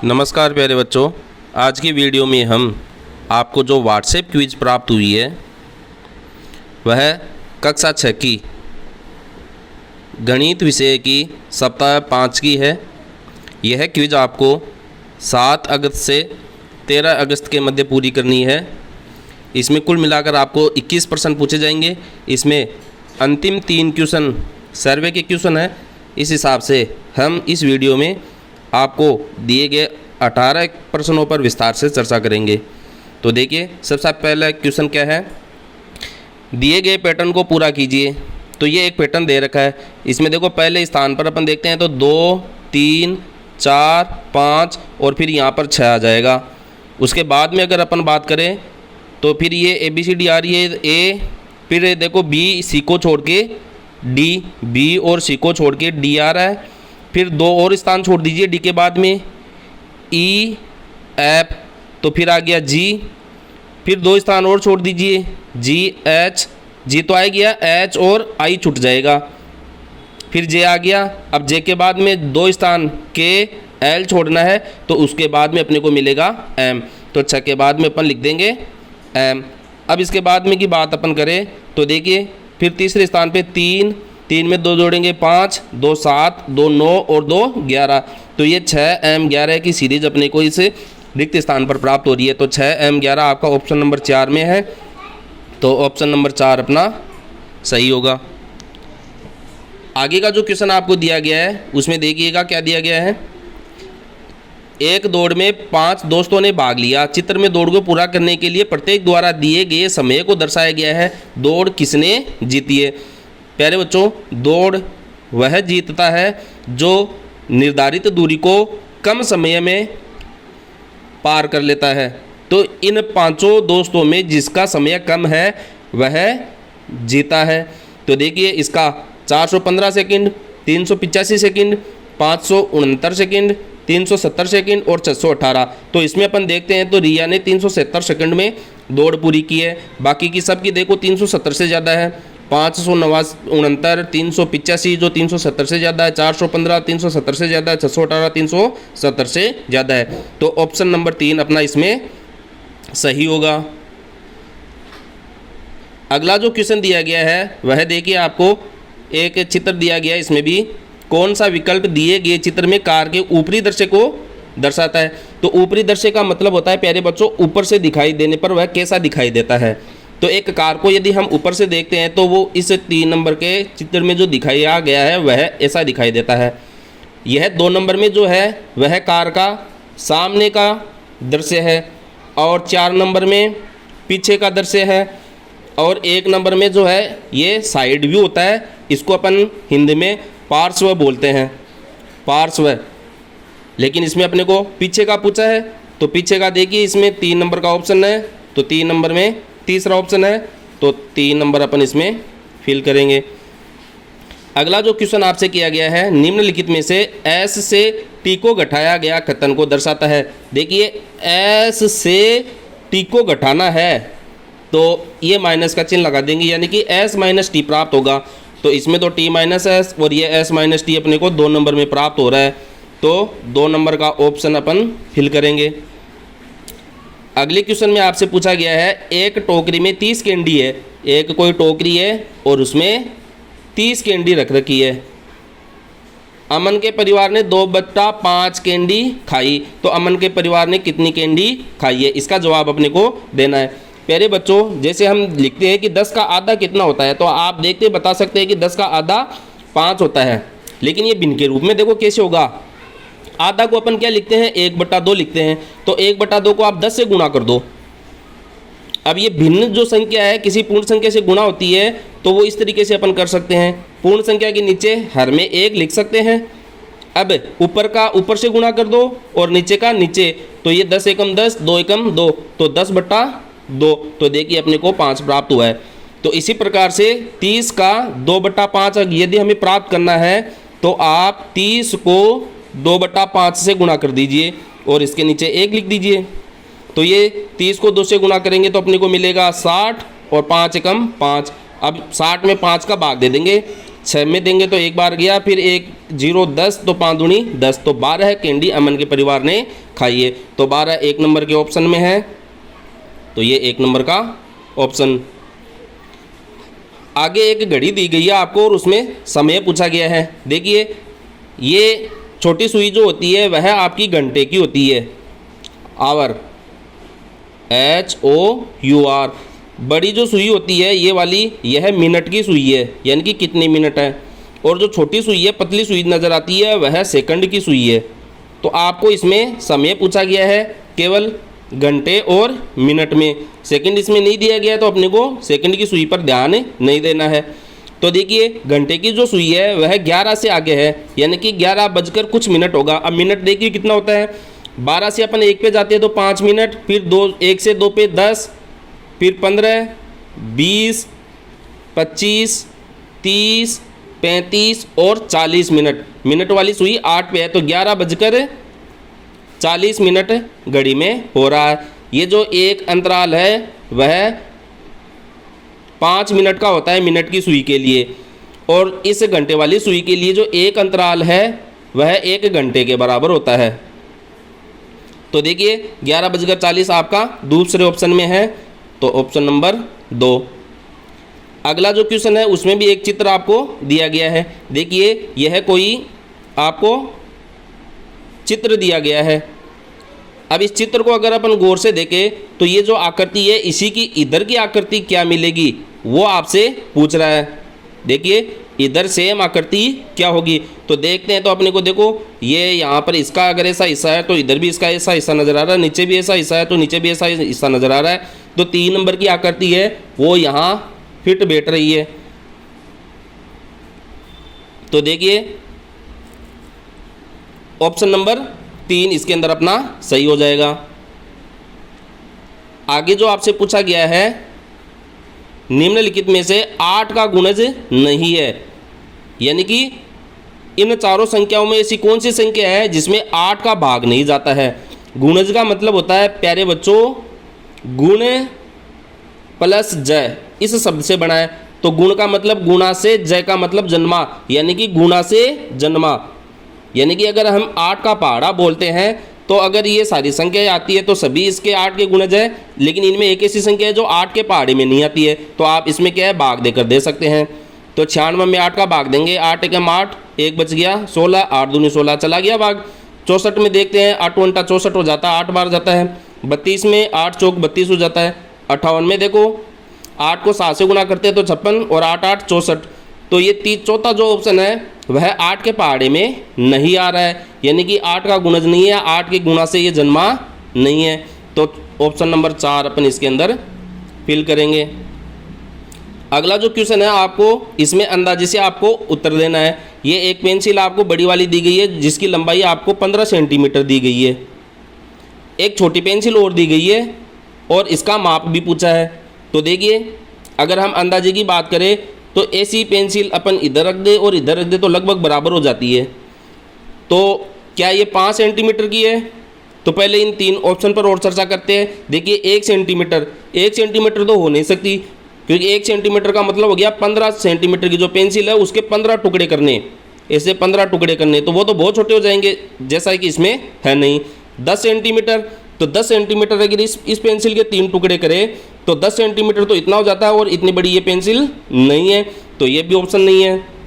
नमस्कार प्यारे बच्चों, आज की वीडियो में हम आपको जो व्हाट्सएप क्विज प्राप्त हुई है वह कक्षा 6 की गणित विषय की सप्ताह 5 की है। यह क्विज आपको 7 अगस्त से 13 अगस्त के मध्य पूरी करनी है। इसमें कुल मिलाकर आपको 21 प्रश्न पूछे जाएंगे। इसमें अंतिम 3 क्वेश्चन सर्वे के क्वेश्चन है। इस हिसाब से हम इस वीडियो में आपको दिए गए 18 प्रश्नों पर विस्तार से चर्चा करेंगे। तो देखिए, सबसे पहला क्वेश्चन क्या है, दिए गए पैटर्न को पूरा कीजिए। तो ये एक पैटर्न दे रखा है। इसमें देखो, पहले स्थान पर अपन देखते हैं तो 2, 3, 4, 5 और फिर यहाँ पर 6 आ जाएगा। उसके बाद में अगर अपन बात करें तो फिर ये ABCD आ रही है A, फिर देखो B C को छोड़ के D, B और C को छोड़ के D आ रहा है। फिर 2 और स्थान छोड़ दीजिए D के बाद में E, F, तो फिर आ गया G। फिर 2 स्थान और छोड़ दीजिए G, H, G तो आ गया, H और I छूट जाएगा। फिर J आ गया। अब J के बाद में 2 स्थान K, L छोड़ना है तो उसके बाद में अपने को मिलेगा M। तो 6 के बाद में अपन लिख देंगे M। अब इसके बाद में की बात अपन करें तो देखिए, फिर तीसरे स्थान पे 3 में 2 जोड़ेंगे 5, 2 7, 2 9 और 2 11। तो ये 6M 11 की सीरीज अपने को इस रिक्त स्थान पर प्राप्त हो रही है। तो 6M 11 आपका ऑप्शन नंबर 4 में है। तो ऑप्शन नंबर 4 अपना सही होगा। आगे का जो क्वेश्चन आपको दिया गया है उसमें देखिएगा क्या दिया गया है। एक दौड़ में 5 दोस्तों ने भाग लिया। चित्र में दौड़ को पूरा करने के लिए प्रत्येक द्वारा दिए गए समय को दर्शाया गया है। दौड़ किसने जीती है? प्यारे बच्चों, दौड़ वह जीतता है जो निर्धारित दूरी को कम समय में पार कर लेता है। तो इन 5 दोस्तों में जिसका समय कम है वह जीता है। तो देखिए, इसका 415 सेकंड, 385 सेकंड, 569 सेकंड, 370 सेकंड और 618। तो इसमें अपन देखते हैं तो रिया ने 370 सेकंड में दौड़ पूरी की है। बाकी की सब की देखो 370 से ज़्यादा है। 569, 385 जो 370 से ज़्यादा है, 415 370 से ज़्यादा है, 618 370 से ज़्यादा है। तो ऑप्शन नंबर 3 अपना इसमें सही होगा। अगला जो क्वेश्चन दिया गया है वह देखिए, आपको एक चित्र दिया गया है। इसमें भी कौन सा विकल्प दिए गए चित्र में कार के ऊपरी दृश्य को दर्शाता है? तो ऊपरी दृश्य का मतलब होता है प्यारे बच्चों, ऊपर से दिखाई देने पर वह कैसा दिखाई देता है। तो एक कार को यदि हम ऊपर से देखते हैं तो वो इस 3 नंबर के चित्र में जो दिखाया गया है वह ऐसा दिखाई देता है। यह 2 नंबर में जो है वह कार का सामने का दृश्य है, और 4 नंबर में पीछे का दृश्य है, और 1 नंबर में जो है ये साइड व्यू होता है। इसको अपन हिंदी में पार्श्व बोलते हैं, पार्श्व। लेकिन इसमें अपने को पीछे का पूछा है तो पीछे का देखिए, इसमें 3 नंबर का ऑप्शन है। तो 3 नंबर में तीसरा ऑप्शन है, तो 3 नंबर अपन इसमें फिल करेंगे। अगला जो क्वेश्चन आपसे किया गया है, निम्नलिखित में से S से T को घटाया गया कथन को दर्शाता है। देखिए, S से T को घटाना है तो ये माइनस का चिन्ह लगा देंगे, यानी कि S माइनस T प्राप्त होगा। तो इसमें तो T माइनस S और ये S माइनस T अपने को 2 नंबर में प्राप्त हो रहा है। तो 2 नंबर का ऑप्शन अपन फिल करेंगे। अगले क्वेश्चन में आपसे पूछा गया है, एक टोकरी में 30 कैंडी है। एक कोई टोकरी है और उसमें 30 कैंडी रख रखी है। अमन के परिवार ने 2/5 कैंडी खाई। तो अमन के परिवार ने कितनी कैंडी खाई है? इसका जवाब अपने को देना है। प्यारे बच्चों, जैसे हम लिखते हैं कि 10 का आधा कितना होता है, तो आप देखते बता सकते हैं कि 10 का आधा 5 होता है। लेकिन ये भिन्न के रूप में देखो कैसे होगा। आधा को अपन क्या लिखते हैं? 1/2 लिखते हैं। तो 1/2 को आप 10 से गुणा कर दो। अब ये भिन्न जो संख्या है किसी पूर्ण संख्या से गुणा होती है तो वो इस तरीके से अपन कर सकते हैं। पूर्ण संख्या के नीचे हर में 1 लिख सकते हैं। अब ऊपर का ऊपर से गुणा कर दो और नीचे का नीचे। तो ये 10 एकम 10, 2 एकम 2, तो 10/2। तो देखिए, अपने को 5 प्राप्त हुआ है। तो इसी प्रकार से 30 का 2/5 यदि हमें प्राप्त करना है तो आप 30 को 2/5 से गुणा कर दीजिए और इसके नीचे 1 लिख दीजिए। तो ये 30 को 2 से गुणा करेंगे तो अपने को मिलेगा 60 और 5 एकम 5। अब 60 में 5 का भाग दे देंगे 6 में देंगे तो एक बार गया, फिर 1 0 10 तो 5 दूनी 10, तो 12 कैंडी अमन के परिवार ने खाई है। तो 12 1 नंबर के ऑप्शन में है, तो ये 1 नंबर का ऑप्शन। आगे एक घड़ी दी गई है आपको और उसमें समय पूछा गया है। देखिए ये छोटी सुई जो होती है वह आपकी घंटे की होती है, आवर, HOUR। बड़ी जो सुई होती है ये वाली, यह मिनट की सुई है, यानी कि कितने मिनट है। और जो छोटी सुई है, पतली सुई नज़र आती है, वह सेकंड की सुई है। तो आपको इसमें समय पूछा गया है केवल घंटे और मिनट में, सेकंड इसमें नहीं दिया गया, तो अपने को सेकंड की सुई पर ध्यान नहीं देना है। तो देखिए घंटे की जो सुई है वह 11 से आगे है, यानी कि 11 बजकर कुछ मिनट होगा। अब मिनट देखिए कितना होता है, 12 से अपन 1 पे जाते हैं तो 5 मिनट, फिर 1 से 2 पे 10, फिर 15, 20, 25, 30, 35 और 40 मिनट। मिनट वाली सुई 8 पे है, तो 11 बजकर 40 मिनट घड़ी में हो रहा है। ये जो एक अंतराल है वह 5 मिनट का होता है मिनट की सुई के लिए, और इस घंटे वाली सुई के लिए जो एक अंतराल है वह 1 घंटे के बराबर होता है। तो देखिए 11:40 आपका दूसरे ऑप्शन में है, तो ऑप्शन नंबर 2। अगला जो क्वेश्चन है उसमें भी एक चित्र आपको दिया गया है। देखिए यह कोई आपको चित्र दिया गया है। अब इस चित्र को अगर अपन गौर से देखें तो ये जो आकृति है इसी की इधर की आकृति क्या मिलेगी वो आपसे पूछ रहा है। देखिए इधर सेम आकृति क्या होगी, तो देखते हैं। तो अपने को देखो ये यहाँ पर इसका अगर ऐसा हिस्सा है तो इधर भी इसका ऐसा हिस्सा नज़र आ रहा है, नीचे भी ऐसा हिस्सा है तो नीचे भी ऐसा हिस्सा नज़र आ रहा है। तो 3 नंबर की आकृति है वो यहाँ फिट बैठ रही है। तो देखिए ऑप्शन नंबर 3 इसके अंदर अपना सही हो जाएगा। आगे जो आपसे पूछा गया है निम्नलिखित में से 8 का गुणज नहीं है, यानी कि इन चारों संख्याओं में ऐसी कौन सी संख्या है जिसमें 8 का भाग नहीं जाता है। गुणज का मतलब होता है प्यारे बच्चों गुण प्लस जय, इस शब्द से बना है। तो गुण का मतलब गुणा से, जय का मतलब जन्मा, यानी कि गुणा से जन्मा। यानी कि अगर हम 8 का पहाड़ा बोलते हैं तो अगर ये सारी संख्याएं आती है तो सभी इसके 8 के गुणज है, लेकिन इनमें एक ऐसी संख्या है जो 8 के पहाड़े में नहीं आती है, तो आप इसमें क्या है भाग देकर दे सकते हैं। तो 96 में 8 का भाग देंगे, 8 एकम 8, 1 बच गया 16, 8 दूनी 16 चला गया भाग। 64 में देखते हैं 8 उल्टा 64 हो जाता है, 8 बार जाता है। 32 में 8 चौक 32 हो जाता है। 58 में देखो 8 को 7 से गुना करते हैं तो 56 और 8 8 64। तो ये चौथा जो ऑप्शन है वह 8 के पहाड़े में नहीं आ रहा है, यानी कि 8 का गुणज नहीं है, 8 के गुणा से ये जन्मा नहीं है। तो ऑप्शन नंबर 4 अपन इसके अंदर फिल करेंगे। अगला जो क्वेश्चन है आपको इसमें अंदाजे से आपको उत्तर देना है। ये एक पेंसिल आपको बड़ी वाली दी गई है जिसकी लंबाई आपको 15 सेंटीमीटर दी गई है। एक छोटी पेंसिल और दी गई है और इसका माप भी पूछा है। तो देखिए अगर हम अंदाजे की बात करें तो ऐसी पेंसिल अपन इधर रख दे और इधर रख दे तो लगभग बराबर हो जाती है। तो क्या ये 5 सेंटीमीटर की है? तो पहले इन 3 ऑप्शन पर और चर्चा करते हैं। देखिए 1 सेंटीमीटर तो हो नहीं सकती, क्योंकि 1 सेंटीमीटर का मतलब हो गया 15 सेंटीमीटर की जो पेंसिल है उसके 15 टुकड़े करने, ऐसे 15 टुकड़े करने, तो वो तो बहुत छोटे हो जाएंगे जैसा कि इसमें है नहीं। 10 सेंटीमीटर, तो 10 सेंटीमीटर अगर इस पेंसिल के 3 टुकड़े करें तो 10 सेंटीमीटर तो इतना हो जाता है, और इतनी बड़ी ये पेंसिल नहीं है, तो ये भी ऑप्शन नहीं है।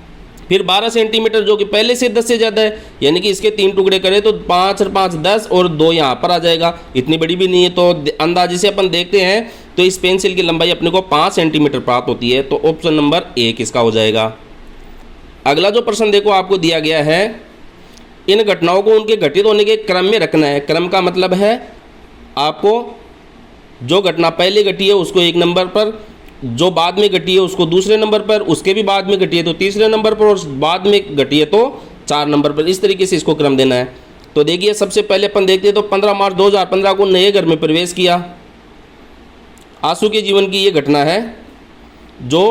फिर 12 सेंटीमीटर जो कि पहले से 10 से ज़्यादा है, यानी कि इसके 3 टुकड़े करें तो 5 और 5 10 और 2 यहाँ पर आ जाएगा, इतनी बड़ी भी नहीं है। तो अंदाजे से अपन देखते हैं तो इस पेंसिल की लंबाई अपने को 5 सेंटीमीटर प्राप्त होती है, तो ऑप्शन नंबर 1 इसका हो जाएगा। अगला जो प्रश्न देखो आपको दिया गया है, इन घटनाओं को उनके घटित होने के क्रम में रखना है। क्रम का मतलब है आपको जो घटना पहले घटी है उसको 1 नंबर पर, जो बाद में घटी है उसको दूसरे नंबर पर, उसके भी बाद में घटी है तो तीसरे नंबर पर, और बाद में घटी है तो 4 नंबर पर। इस तरीके से इसको क्रम देना है। तो देखिए सबसे पहले अपन देखते हैं तो 15 मार्च 2015 को नए घर में प्रवेश किया। आंसू के जीवन की ये घटना है जो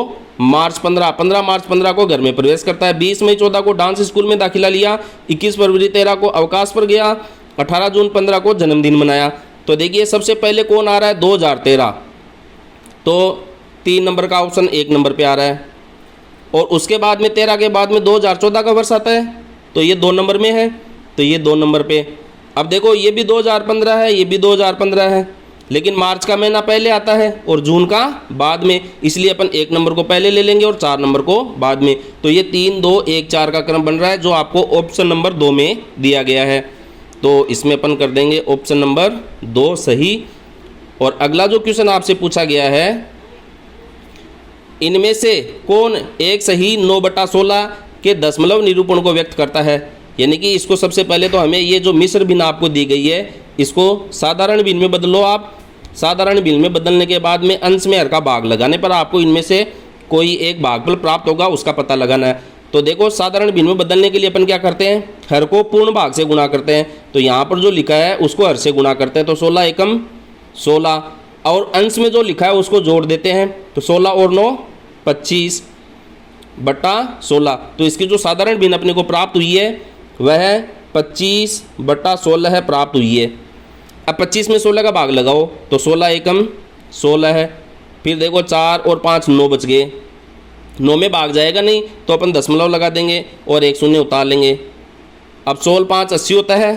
मार्च 15 को घर में प्रवेश करता है। 20 मई 14 को डांस स्कूल में दाखिला लिया। 21 फरवरी 13 को अवकाश पर गया। 18 जून 15 को जन्मदिन मनाया। तो देखिए सबसे पहले कौन आ रहा है 2013, तो 3 नंबर का ऑप्शन 1 नंबर पे आ रहा है। और उसके बाद में 13 के बाद में 2014 का वर्ष आता है, तो ये 2 नंबर में है, तो ये 2 नंबर पे। अब देखो ये भी 2015 है, ये भी 2015 है, लेकिन मार्च का महीना पहले आता है और जून का बाद में, इसलिए अपन 1 नंबर को पहले ले लेंगे और 4 नंबर को बाद में। तो ये 3 2 1 4 का क्रम बन रहा है, जो आपको ऑप्शन नंबर 2 में दिया गया है। तो इसमें अपन कर देंगे ऑप्शन नंबर 2 सही। और अगला जो क्वेश्चन आपसे पूछा गया है, इनमें से कौन एक सही 9/16 के दशमलव निरूपण को व्यक्त करता है। यानी कि इसको सबसे पहले तो हमें ये जो मिश्र भिन्न आपको दी गई है, इसको साधारण भिन्न में बदलो आप। साधारण भिन्न में बदलने के बाद में अंश में हर का भाग लगाने पर आपको इनमें से कोई एक भागफल प्राप्त होगा, उसका पता लगाना है। तो देखो साधारण भिन्न में बदलने के लिए अपन क्या करते हैं, हर को पूर्ण भाग से गुणा करते हैं। तो यहाँ पर जो लिखा है उसको हर से गुणा करते हैं, तो 16 एकम 16, और अंश में जो लिखा है उसको जोड़ देते हैं, तो 16 और 9 25/16। तो इसकी जो साधारण भिन्न अपने को प्राप्त हुई है वह 25/16 प्राप्त हुई है। अब 25 में 16 का भाग लगाओ, तो 16 एकम 16 है। फिर देखो 4 और 5 9 बच गए, 9 में भाग जाएगा नहीं, तो अपन दशमलव लगा देंगे और 1 शून्य उतार लेंगे। अब 16 5 80 होता है,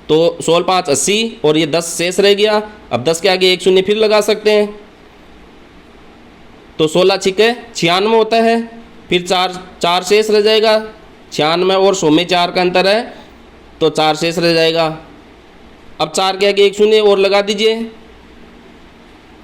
तो 16 5 80 और ये 10 शेष रह गया। अब 10 के आगे 1 शून्य फिर लगा सकते हैं, तो 16 छिके 96 होता है। फिर 4 शेष रह जाएगा, 96 और 100 में 4 का अंतर है, तो 4 शेष रह जाएगा। अब 4 के आगे 1 शून्य और लगा दीजिए,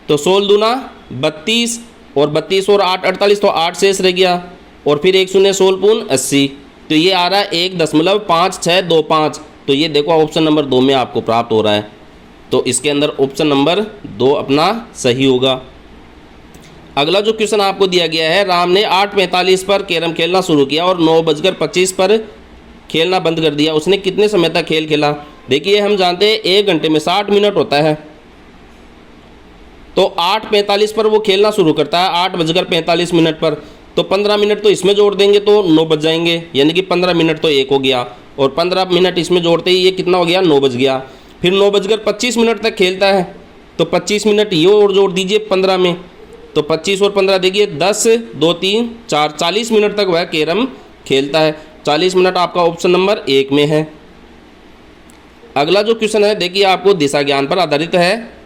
तो 16 दूना 32 और 32 और 8 48, तो 8 शेष रह गया। और फिर 1 शून्य 16 पूर्ण 80, तो ये आ रहा है 1.5625। तो ये देखो ऑप्शन नंबर 2 में आपको प्राप्त हो रहा है। तो इसके अंदर ऑप्शन नंबर 2 अपना सही होगा। अगला जो क्वेश्चन आपको दिया गया है, राम ने 8:45 पर कैरम खेलना शुरू किया और 9:25 पर खेलना बंद कर दिया। उसने कितने समय तक खेल खेला। देखिए हम जानते हैं 1 घंटे में 60 मिनट होता है, तो 8:45 पर वो खेलना शुरू करता है, 8:45 पर, तो 15 मिनट तो इसमें जोड़ देंगे तो 9 बज जाएंगे, यानी कि 15 मिनट तो 1 हो गया, और 15 मिनट इसमें जोड़ते ही ये कितना हो गया, 9 बज गया। फिर 9:25 तक खेलता है, तो 25 मिनट ये और जोड़ दीजिए 15 में, तो 25 और 15 देखिए 10 2 3 4 40 मिनट तक वह कैरम खेलता है। 40 मिनट आपका ऑप्शन नंबर 1 में है। अगला जो क्वेश्चन है देखिए आपको दिशा ज्ञान पर आधारित है।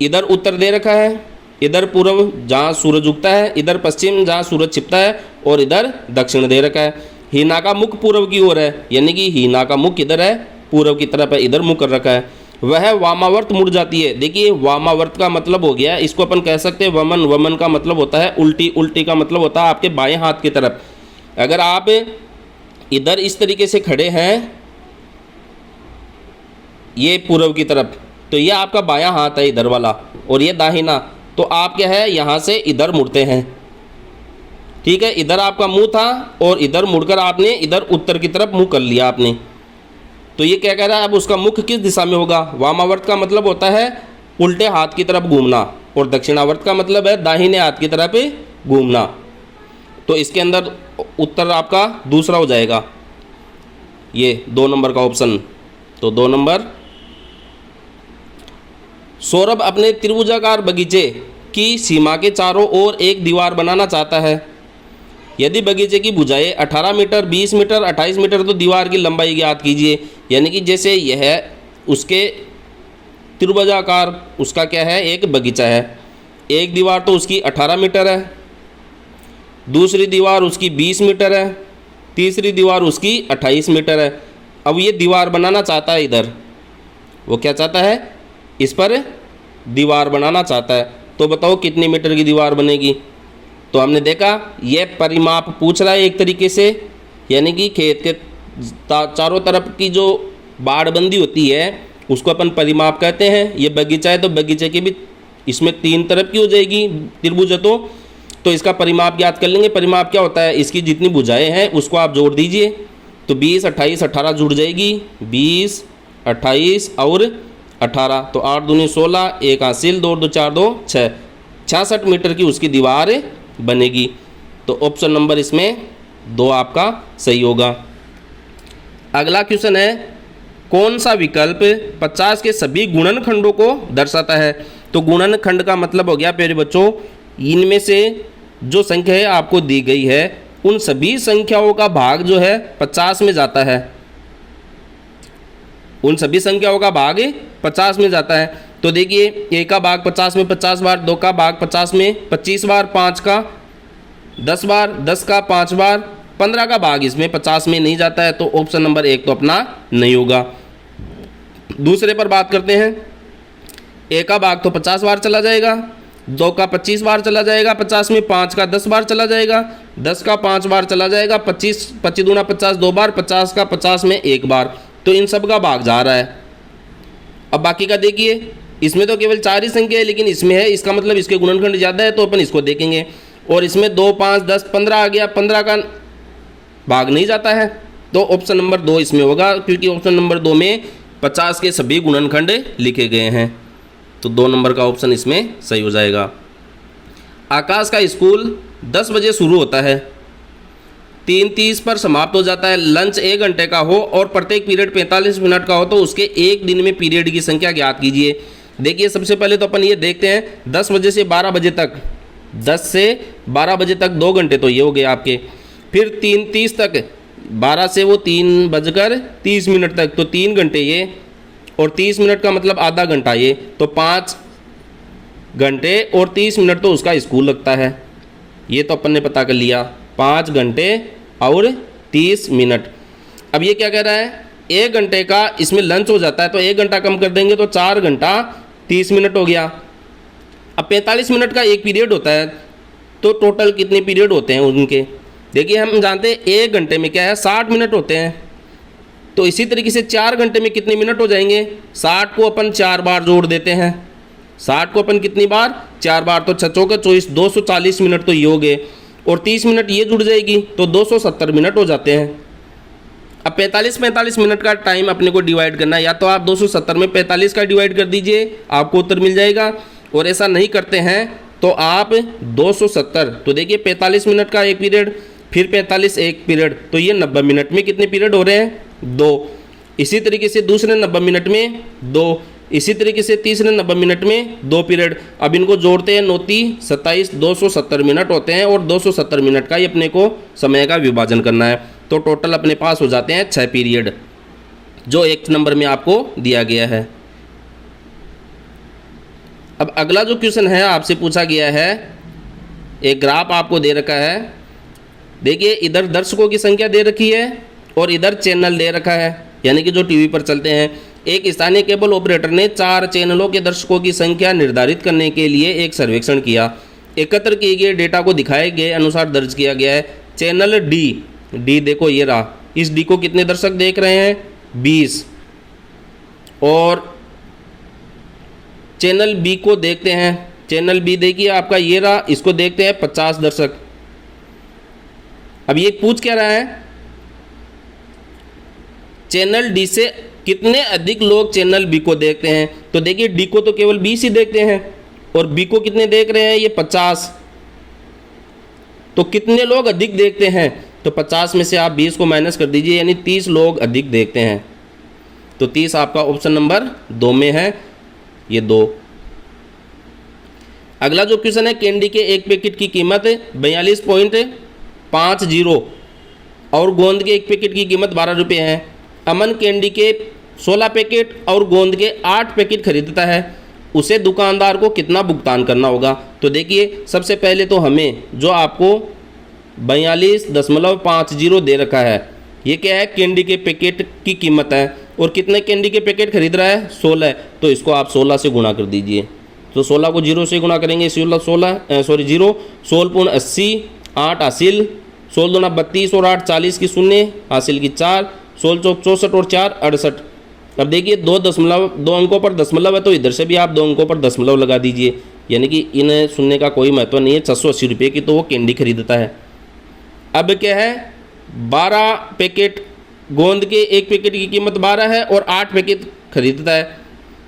इधर उत्तर दे रखा है, इधर पूर्व जहाँ सूरज उगता है, इधर पश्चिम जहाँ सूरज छिपता है, और इधर दक्षिण दे रखा है। हीना का मुख पूर्व की ओर है, यानी कि हीना का मुख इधर है, पूर्व की तरफ है, इधर मुख कर रखा है। वह वामावर्त मुड़ जाती है। देखिए वामावर्त का मतलब हो गया, इसको अपन कह सकते हैं वमन। वमन का मतलब होता है उल्टी, उल्टी का मतलब होता है आपके बाएं हाथ की तरफ। अगर आप इधर इस तरीके से खड़े हैं, ये पूर्व की तरफ, तो ये आपका बायां हाथ है इधर वाला, और ये दाहिना, तो आप क्या है यहाँ से इधर मुड़ते हैं। ठीक है, इधर आपका मुंह था और इधर मुड़कर आपने इधर उत्तर की तरफ मुंह कर लिया आपने। तो ये क्या कह रहा है, अब उसका मुख किस दिशा में होगा। वामावर्त का मतलब होता है उल्टे हाथ की तरफ घूमना, और दक्षिणावर्त का मतलब है दाहिने हाथ की तरफ घूमना। तो इसके अंदर उत्तर आपका दूसरा हो जाएगा, ये 2 नंबर का ऑप्शन। तो 2 नंबर। सौरभ अपने त्रिभुजाकार बगीचे की सीमा के चारों ओर एक दीवार बनाना चाहता है। यदि बगीचे की भुजाएं 18 मीटर, 20 मीटर, 28 मीटर, तो दीवार की लंबाई ज्ञात कीजिए। यानी कि जैसे यह उसके त्रिभुजाकार उसका क्या है, एक बगीचा है। एक दीवार तो उसकी 18 मीटर है, दूसरी दीवार उसकी 20 मीटर है, तीसरी दीवार उसकी 28 मीटर है। अब ये दीवार बनाना चाहता है, इधर वो क्या चाहता है, इस पर दीवार बनाना चाहता है। तो बताओ कितनी मीटर की दीवार बनेगी। तो हमने देखा ये परिमाप पूछ रहा है एक तरीके से, यानी कि खेत के चारों तरफ की जो बाड़बंदी होती है उसको अपन परिमाप कहते हैं। ये बगीचा है, तो बगीचे की भी इसमें 3 तरफ की हो जाएगी त्रिभुज, तो इसका परिमाप ज्ञात कर लेंगे। परिमाप क्या होता है, इसकी जितनी भुजाएं हैं उसको आप जोड़ दीजिए, तो 20 28 18 जुड़ जाएगी, 20 28 और 18, तो 8 दूनी 16, 1 हासिल, 2 2 4 2 6, 66 मीटर की उसकी दीवार बनेगी। तो ऑप्शन नंबर इसमें 2 आपका सही होगा। अगला क्वेश्चन है, कौन सा विकल्प 50 के सभी गुणनखंडों को दर्शाता है। तो गुणनखंड का मतलब हो गया प्यारे बच्चों, इनमें से जो संख्या है आपको दी गई है उन सभी संख्याओं का भाग जो है 50 में जाता है, उन सभी संख्याओं का भाग 50 में जाता है। तो देखिए ए का भाग 50 में 50 बार, 2 का भाग 50 में 25 बार, 5 का 10 बार, 10 का 5 बार, 15 का भाग इसमें 50 में नहीं जाता है, तो ऑप्शन नंबर 1 तो अपना नहीं होगा। दूसरे पर बात करते हैं। ए का भाग तो 50 बार चला जाएगा, 2 का 25 बार चला जाएगा 50 में, 5 का 10 बार चला जाएगा, 10 का 5 बार चला जाएगा, 25 25 दूना 50 2 बार, 50 का 50 में 1 बार, तो इन सब का भाग जा रहा है। अब बाकी का देखिए, इसमें तो केवल 4 ही संख्या है, लेकिन इसमें है, इसका मतलब इसके गुणनखंड ज़्यादा है, तो अपन इसको देखेंगे। और इसमें 2 5 10 15 आ गया, 15 का भाग नहीं जाता है, तो ऑप्शन नंबर 2 इसमें होगा, क्योंकि ऑप्शन नंबर 2 में 50 के सभी गुणनखंड लिखे गए हैं, तो 2 नंबर का ऑप्शन इसमें सही हो जाएगा। आकाश का स्कूल 10 बजे शुरू होता है, 3:30 पर समाप्त हो जाता है, लंच 1 घंटे का हो और प्रत्येक पीरियड 45 मिनट का हो, तो उसके एक दिन में पीरियड की संख्या ज्ञात कीजिए। देखिए सबसे पहले तो अपन ये देखते हैं 10 बजे से 12 बजे तक, 10 से 12 बजे तक 2 घंटे, तो ये हो गए आपके। फिर 3:30 तक, 12 से वो 3:30 तक, तो 3 घंटे ये, और 30 मिनट का मतलब आधा घंटा ये, तो 5 घंटे और 30 मिनट तो उसका स्कूल लगता है। ये तो अपन ने पता कर लिया, 5 घंटे और 30 मिनट। अब ये क्या कह रहा है, 1 घंटे का इसमें लंच हो जाता है, तो 1 घंटा कम कर देंगे तो 4 घंटा 30 मिनट हो गया। अब 45 मिनट का एक पीरियड होता है, तो टोटल कितने पीरियड होते हैं उनके, देखिए हम जानते हैं 1 घंटे में क्या है 60 मिनट होते हैं, तो इसी तरीके से 4 घंटे में कितने मिनट हो जाएंगे, 60 को अपन 4 बार जोड़ देते हैं, 60 को अपन कितनी बार 4 बार, तो 6 चौके 24, 240 मिनट तो ये हो गए, और 30 मिनट ये जुड़ जाएगी, तो 270 मिनट हो जाते हैं। अब 45 मिनट का टाइम अपने को डिवाइड करना है, या तो आप 270 में 45 का डिवाइड कर दीजिए, आपको उत्तर मिल जाएगा, और ऐसा नहीं करते हैं तो आप 270, तो देखिए 45 मिनट का एक पीरियड, फिर 45 एक पीरियड, तो ये 90 मिनट में कितने पीरियड हो रहे हैं 2। इसी तरीके से दूसरे 90 मिनट में 2, इसी तरीके से तीसरे 90 मिनट में 2 पीरियड। अब इनको जोड़ते हैं, 9 27 270 मिनट होते हैं, और 270 मिनट का ही अपने को समय का विभाजन करना है, तो टोटल अपने पास हो जाते हैं 6 पीरियड, जो 1 नंबर में आपको दिया गया है। अब अगला जो क्वेश्चन है आपसे पूछा गया है, एक ग्राफ आपको दे रखा है, देखिए इधर दर्शकों की संख्या दे रखी है और इधर चैनल दे रखा है, यानी कि जो टीवी पर चलते हैं। एक स्थानीय केबल ऑपरेटर ने 4 चैनलों के दर्शकों की संख्या निर्धारित करने के लिए एक सर्वेक्षण किया। एकत्र किए गए डेटा को दिखाए गए अनुसार दर्ज किया गया है। चैनल डी देखो ये रहा, इस डी को कितने दर्शक देख रहे हैं 20, और चैनल बी को देखते हैं, चैनल बी देखिए आपका ये रहा, इसको देखते हैं 50 दर्शक। अब ये पूछ क्या रहा है, चैनल डी से कितने अधिक लोग चैनल बी को देखते हैं, तो देखिए डी को तो केवल 20 ही देखते हैं, और बी को कितने देख रहे हैं ये 50, तो कितने लोग अधिक देखते हैं, तो 50 में से आप 20 को माइनस कर दीजिए, यानी 30 लोग अधिक देखते हैं, तो 30 आपका ऑप्शन नंबर 2 में है, ये 2। अगला जो क्वेश्चन है, कैंडी के एक पैकेट की कीमत 42.50 और गोंद के एक पैकेट की कीमत 12 रुपये है। अमन कैंडी के 16 पैकेट और गोंद के 8 पैकेट खरीदता है, उसे दुकानदार को कितना भुगतान करना होगा। तो देखिए सबसे पहले तो हमें जो आपको 42.50 दे रखा है, ये क्या है, कैंडी के पैकेट की कीमत है, और कितने कैंडी के पैकेट खरीद रहा है 16, तो इसको आप 16 से गुणा कर दीजिए। तो 16 को 0 से गुणा करेंगे, 0 16 80, 8 हासिल, 16 दूना 32 और 8 40 की 0 हासिल की 4, 16 चौक 64 और 4 68। अब देखिए 2 अंकों पर दशमलव है, तो इधर से भी आप 2 अंकों पर दशमलव लगा दीजिए, यानी कि इन शून्य का कोई महत्व नहीं है। 680 रुपये की तो वो कैंडी खरीदता है। अब क्या है, 12 पैकेट गोंद के एक पैकेट की कीमत 12 है और 8 पैकेट खरीदता है,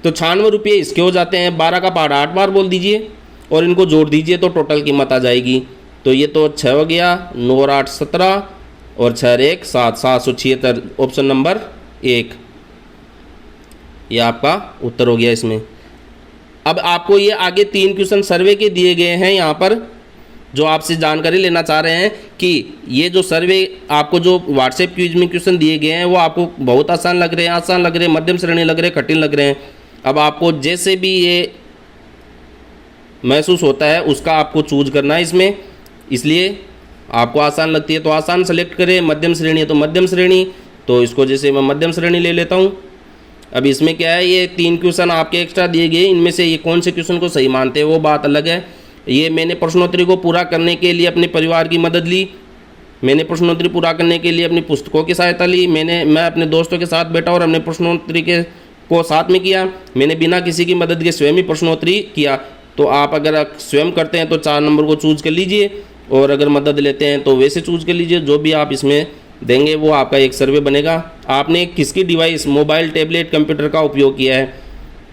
तो 96 रुपये इसके हो जाते हैं। 12 का पहाड़ा 8 बार बोल दीजिए और इनको जोड़ दीजिए तो टोटल कीमत आ जाएगी। तो ये तो 6 हो गया, 9 और 8 17 और 6 और 1 7, 776, ऑप्शन नंबर 1 ये आपका उत्तर हो गया इसमें। अब आपको ये आगे 3 क्वेश्चन सर्वे के दिए गए हैं यहाँ पर। जो आपसे जानकारी लेना चाह रहे हैं कि ये जो सर्वे आपको जो व्हाट्सएप क्विज में क्वेश्चन दिए गए हैं वो आपको बहुत आसान लग रहे हैं, मध्यम श्रेणी लग रहे हैं, कठिन लग रहे हैं। अब आपको जैसे भी ये महसूस होता है उसका आपको चूज करना है इसमें। इसलिए आपको आसान लगती है तो आसान सेलेक्ट करें, मध्यम श्रेणी है तो मध्यम श्रेणी। तो इसको जैसे मैं मध्यम श्रेणी ले लेता हूँ। अब इसमें क्या है, ये 3 क्वेश्चन आपके एक्स्ट्रा दिए गए, इनमें से ये कौन से क्वेश्चन को सही मानते हैं वो बात अलग है। ये मैंने प्रश्नोत्तरी को पूरा करने के लिए अपने परिवार की मदद ली, मैंने प्रश्नोत्तरी पूरा करने के लिए अपनी पुस्तकों की सहायता ली, मैं अपने दोस्तों के साथ बैठा और हमने प्रश्नोत्तरी को साथ में किया, मैंने बिना किसी की मदद के स्वयं ही प्रश्नोत्तरी किया। तो आप अगर स्वयं करते हैं तो 4 नंबर को चूज कर लीजिए, और अगर मदद लेते हैं तो वैसे चूज कर लीजिए। जो भी आप इसमें देंगे वो आपका एक सर्वे बनेगा। आपने किसकी डिवाइस, मोबाइल, टैबलेट, कंप्यूटर का उपयोग किया है,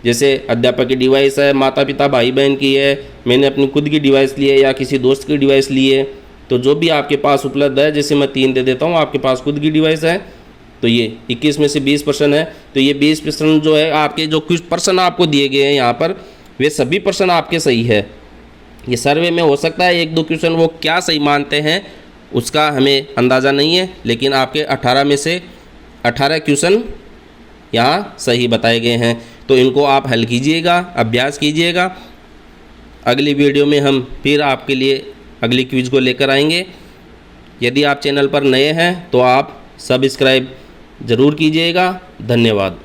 जैसे अध्यापक की डिवाइस है, माता पिता भाई बहन की है, मैंने अपनी खुद की डिवाइस ली है या किसी दोस्त की डिवाइस ली है। तो जो भी आपके पास उपलब्ध है, जैसे मैं 3 दे देता हूँ, आपके पास खुद की डिवाइस है तो ये 21 में से 20% है। तो ये 20% जो है आपके जो कुछ पर्सन आपको दिए गए हैं यहाँ पर, वे सभी पर्सन आपके सही है। ये सर्वे में हो सकता है 1-2 क्वेश्चन वो क्या सही मानते हैं उसका हमें अंदाज़ा नहीं है, लेकिन आपके 18 में से 18 क्वेश्चन यहाँ सही बताए गए हैं। तो इनको आप हल कीजिएगा, अभ्यास कीजिएगा। अगली वीडियो में हम फिर आपके लिए अगली क्विज को लेकर आएंगे। यदि आप चैनल पर नए हैं तो आप सब्सक्राइब ज़रूर कीजिएगा। धन्यवाद।